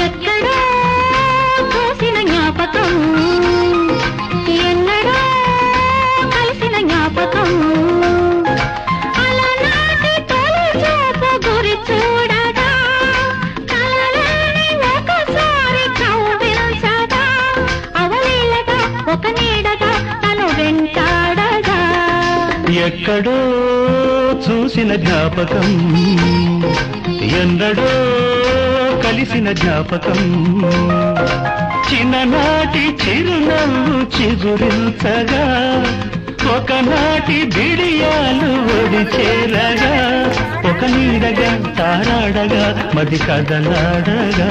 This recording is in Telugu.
ఎక్కడో చూసిన జ్ఞాపకం, ఎన్నడో కలిసిన జ్ఞాపకం, అలనాటి తొలి చూపు గురి చూడగా, కలలోని ఒకసారి కవ్వించగా, అవలీలగా ఒక నీడగా తను వెంటాడగా. ఎక్కడో చూసిన జ్ఞాపకం, ఎన్నడో కలిసిన జ్ఞాపకం, చిన్ననాటి చిరునవ్వు చిగురించగా, ఒకనాటి బిడియాలు ఒడి చేరగా, ఒక నీడగా తారాడగా మది కదలాడగా.